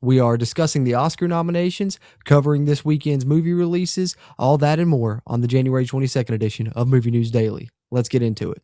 We are discussing the Oscar nominations, covering this weekend's movie releases, all that and more on the January 22nd edition of Movie News Daily. Let's get into it.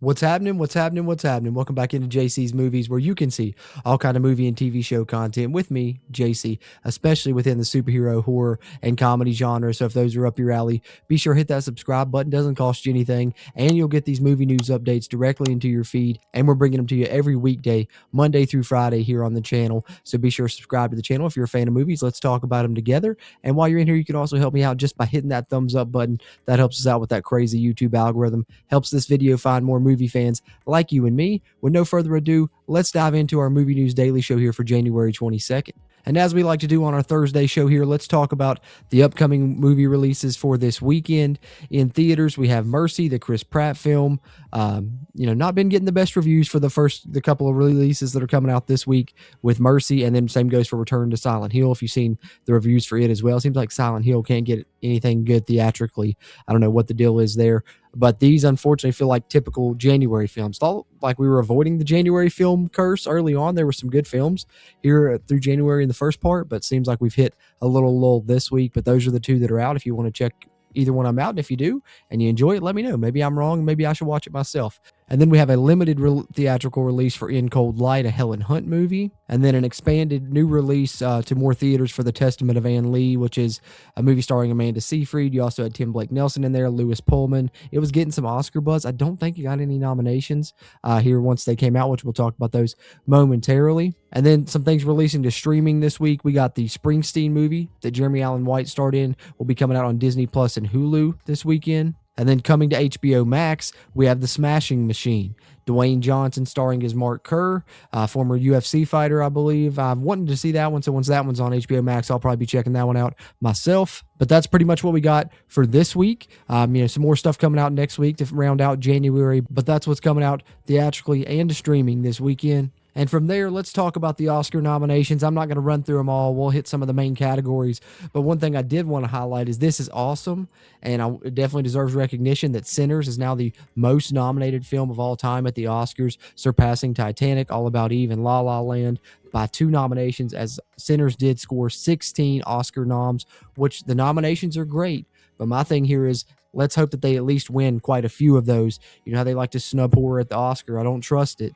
What's happening? What's happening? What's happening? Welcome back into JC's Movies, where you can see all kind of movie and TV show content with me, JC, especially within the superhero, horror, and comedy genre. So if those are up your alley, be sure to hit that subscribe button. Doesn't cost you anything, and you'll get these movie news updates directly into your feed. And we're bringing them to you every weekday, Monday through Friday here on the channel. So be sure to subscribe to the channel if you're a fan of movies. Let's talk about them together. And while you're in here, you can also help me out just by hitting that thumbs up button. That helps us out with that crazy YouTube algorithm. Helps this video find more movie fans like you and me. With no further ado, let's dive into our Movie News Daily show here for January 22nd. And as we like to do on our Thursday show here, let's talk about the upcoming movie releases for this weekend. In theaters, we have Mercy, the Chris Pratt film. Not been getting the best reviews for the couple of releases that are coming out this week with Mercy, and then same goes for Return to Silent Hill. If you've seen the reviews for it as well, it seems like Silent Hill can't get anything good theatrically. I don't know what the deal is there. But these, unfortunately, feel like typical January films. Thought like we were avoiding the January film curse early on. There were some good films here through January in the first part, but it seems like we've hit a little lull this week. But those are the two that are out. If you want to check either one, I'm out. And if you do and you enjoy it, let me know. Maybe I'm wrong. Maybe I should watch it myself. And then we have a limited theatrical release for In Cold Light, a Helen Hunt movie. And then an expanded new release to more theaters for The Testament of Anne Lee, which is a movie starring Amanda Seyfried. You also had Tim Blake Nelson in there, Lewis Pullman. It was getting some Oscar buzz. I don't think it got any nominations here once they came out, which we'll talk about those momentarily. And then some things releasing to streaming this week. We got the Springsteen movie that Jeremy Allen White starred in. Will be coming out on Disney Plus and Hulu this weekend. And then coming to HBO Max, we have The Smashing Machine. Dwayne Johnson starring as Mark Kerr, former UFC fighter, I believe. I've wanted to see that one, so once that one's on HBO Max, I'll probably be checking that one out myself. But that's pretty much what we got for this week. Some more stuff coming out next week to round out January, but that's what's coming out theatrically and to streaming this weekend. And from there, let's talk about the Oscar nominations. I'm not going to run through them all. We'll hit some of the main categories. But one thing I did want to highlight is this is awesome, and it definitely deserves recognition that Sinners is now the most nominated film of all time at the Oscars, surpassing Titanic, All About Eve, and La La Land by 2 nominations, as Sinners did score 16 Oscar noms, which the nominations are great. But my thing here is, let's hope that they at least win quite a few of those. You know how they like to snub horror at the Oscar. I don't trust it.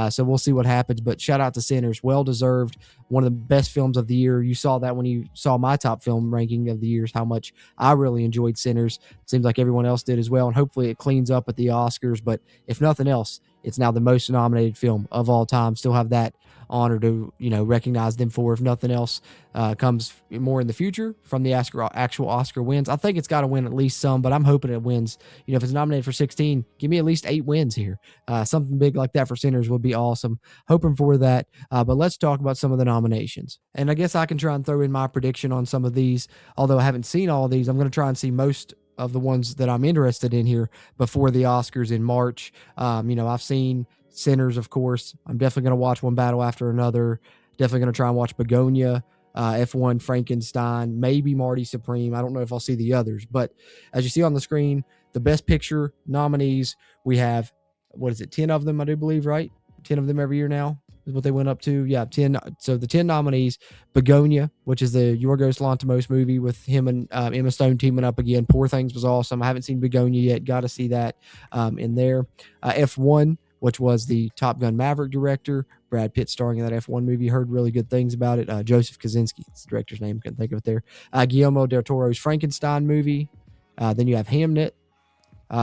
So we'll see what happens. But shout out to Sinners. Well-deserved. One of the best films of the year. You saw that when you saw my top film ranking of the years, how much I really enjoyed Sinners. Seems like everyone else did as well. And hopefully it cleans up at the Oscars. But if nothing else, it's now the most nominated film of all time. Still have that honor to recognize them for. If nothing else comes more in the future from the actual Oscar wins, I think it's got to win at least some, but I'm hoping it wins. If it's nominated for 16, give me at least 8 wins here. Something big like that for Sinners would be awesome. Hoping for that. But let's talk about some of the nominations. And I guess I can try and throw in my prediction on some of these. Although I haven't seen all of these, I'm going to try and see most of the ones that I'm interested in here before the Oscars in March. I've seen Sinners, of course. I'm definitely going to watch one battle after another. Definitely going to try and watch Begonia, F1, Frankenstein, maybe Marty Supreme. I don't know if I'll see the others. But as you see on the screen, the Best Picture nominees, we have, 10 of them, I do believe, right? 10 of them every year now is what they went up to. Yeah, 10. So the 10 nominees, Begonia, which is the Yorgos Lanthimos movie with him and Emma Stone teaming up again. Poor Things was awesome. I haven't seen Begonia yet. Got to see that in there. F1, which was the Top Gun Maverick director. Brad Pitt starring in that F1 movie. Heard really good things about it. Joseph Kosinski, that's the director's name. Couldn't think of it there. Guillermo del Toro's Frankenstein movie. Then you have Hamnet,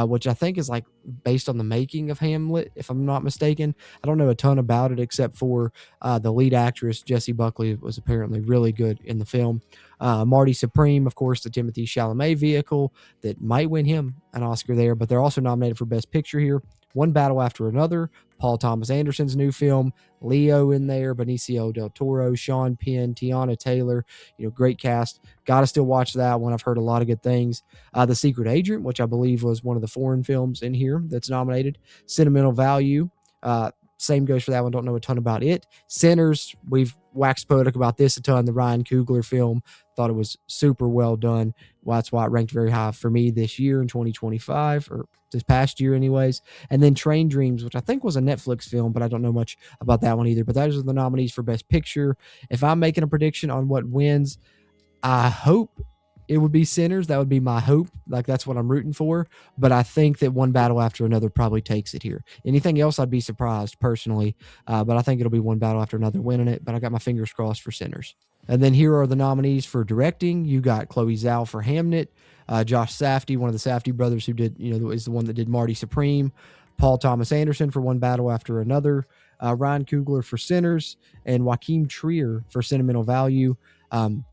which I think is like based on the making of Hamlet, if I'm not mistaken. I don't know a ton about it except for the lead actress, Jessie Buckley, was apparently really good in the film. Marty Supreme, of course, the Timothy Chalamet vehicle that might win him an Oscar there, but they're also nominated for Best Picture here. One Battle After Another, Paul Thomas Anderson's new film, Leo in there, Benicio del Toro, Sean Penn, Tiana Taylor, great cast. Got to still watch that one. I've heard a lot of good things. The Secret Agent, which I believe was one of the foreign films in here that's nominated. Sentimental Value, same goes for that one. Don't know a ton about it. Sinners, we've waxed poetic about this a ton. The Ryan Coogler film, thought it was super well done. Well, that's why it ranked very high for me this year in 2025, or this past year anyways. And then Train Dreams, which I think was a Netflix film, but I don't know much about that one either. But those are the nominees for Best Picture. If I'm making a prediction on what wins, I hope it would be Sinners. That would be my hope. Like, that's what I'm rooting for. But I think that One Battle After Another probably takes it here. Anything else, I'd be surprised personally. But I think it'll be One Battle After Another winning it. But I got my fingers crossed for Sinners. And then here are the nominees for directing. You got Chloe Zhao for Hamnet, Josh Safdie, one of the Safdie brothers who did, is the one that did Marty Supreme, Paul Thomas Anderson for One Battle After Another, Ryan Coogler for Sinners, and Joachim Trier for Sentimental Value.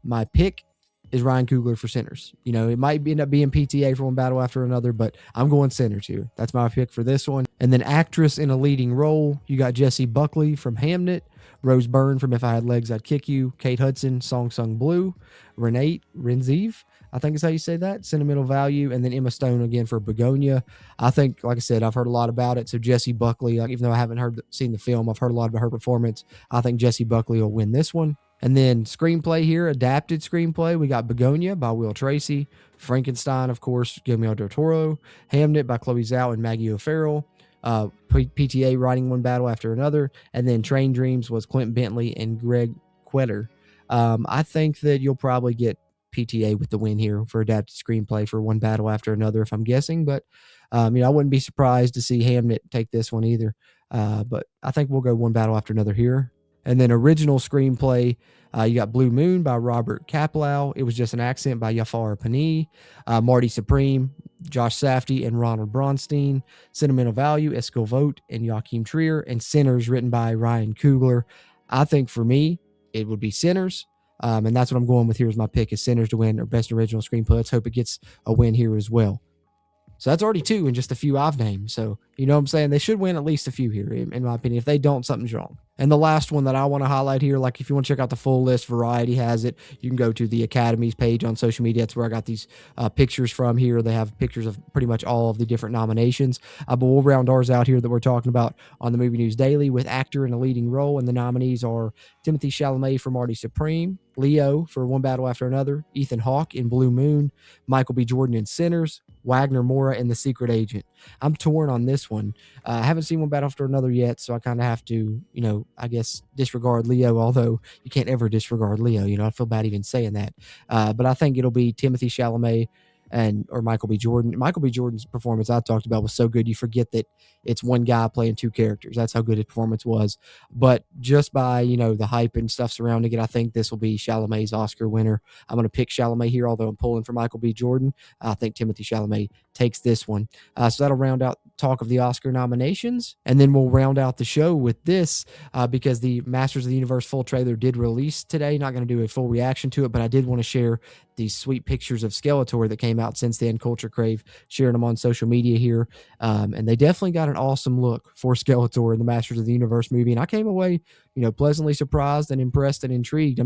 My pick is Ryan Coogler for Sinners. It might end up being PTA for One Battle After Another, but I'm going Sinners here. That's my pick for this one. And then actress in a leading role, you got Jessie Buckley from Hamnet, Rose Byrne from If I Had Legs, I'd Kick You, Kate Hudson, Song Sung Blue, Renee Renzive, I think is how you say that, Sentimental Value, and then Emma Stone again for Begonia. I think, like I said, I've heard a lot about it. So Jessie Buckley, even though I haven't seen the film, I've heard a lot about her performance. I think Jessie Buckley will win this one. And then screenplay here, adapted screenplay, we got Begonia by Will Tracy, Frankenstein, of course, Guillermo del Toro, Hamnet by Chloe Zhao and Maggie O'Farrell, PTA writing One Battle After Another, and then Train Dreams was Clint Bentley and Greg Quetter. I think that you'll probably get PTA with the win here for adapted screenplay for One Battle After Another, if I'm guessing, but I wouldn't be surprised to see Hamnet take this one either. But I think we'll go One Battle After Another here. And then original screenplay, you got Blue Moon by Robert Kaplow. It Was Just an Accent by Jafar Panahi. Marty Supreme, Josh Safdie, and Ronald Bronstein. Sentimental Value, Eskil Vogt and Joachim Trier. And Sinners, written by Ryan Coogler. I think for me, it would be Sinners. And that's what I'm going with here as my pick, is Sinners to win, or Best Original Screenplay. Let's hope it gets a win here as well. So that's already two in just a few I've named. So, you know what I'm saying? They should win at least a few here, in my opinion. If they don't, something's wrong. And the last one that I want to highlight here, like if you want to check out the full list, Variety has it. You can go to the Academy's page on social media. That's where I got these pictures from here. They have pictures of pretty much all of the different nominations. But we'll round ours out here that we're talking about on the Movie News Daily with actor in a leading role. And the nominees are Timothy Chalamet for Marty Supreme, Leo for One Battle After Another, Ethan Hawke in Blue Moon, Michael B. Jordan in Sinners, Wagner Moura in The Secret Agent. I'm torn on this one. I haven't seen One Battle After Another yet, so I kind of have to, I guess disregard Leo, although you can't ever disregard Leo. I feel bad even saying that. But I think it'll be Timothy Chalamet or Michael B. Jordan. Michael B. Jordan's performance I talked about was so good, you forget that it's one guy playing two characters. That's how good his performance was. But just by, the hype and stuff surrounding it, I think this will be Chalamet's Oscar winner. I'm going to pick Chalamet here, although I'm pulling for Michael B. Jordan. I think Timothy Chalamet takes this one. So that'll round out talk of the Oscar nominations. And then we'll round out the show with this because the Masters of the Universe full trailer did release today. Not going to do a full reaction to it, but I did want to share these sweet pictures of Skeletor that came out since then. Culture Crave sharing them on social media here. And they definitely got an awesome look for Skeletor in the Masters of the Universe movie. And I came away, pleasantly surprised and impressed and intrigued.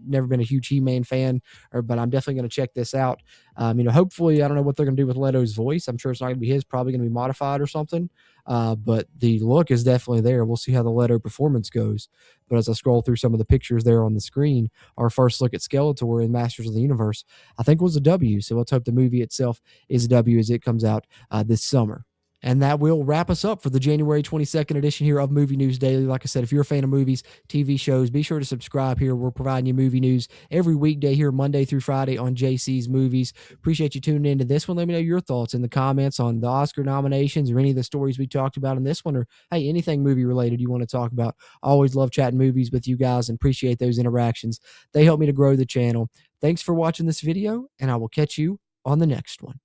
Never been a huge He-Man fan, but I'm definitely going to check this out. Hopefully, I don't know what they're going to do with Leto's voice. I'm sure it's not going to be his, probably going to be modified or something. But the look is definitely there. We'll see how the Leto performance goes. But as I scroll through some of the pictures there on the screen, our first look at Skeletor in Masters of the Universe, I think was a W. So let's hope the movie itself is a W as it comes out this summer. And that will wrap us up for the January 22nd edition here of Movie News Daily. Like I said, if you're a fan of movies, TV shows, be sure to subscribe here. We're providing you movie news every weekday here, Monday through Friday on JC's Movies. Appreciate you tuning into this one. Let me know your thoughts in the comments on the Oscar nominations or any of the stories we talked about in this one, or hey, anything movie related you want to talk about. I always love chatting movies with you guys and appreciate those interactions. They help me to grow the channel. Thanks for watching this video, and I will catch you on the next one.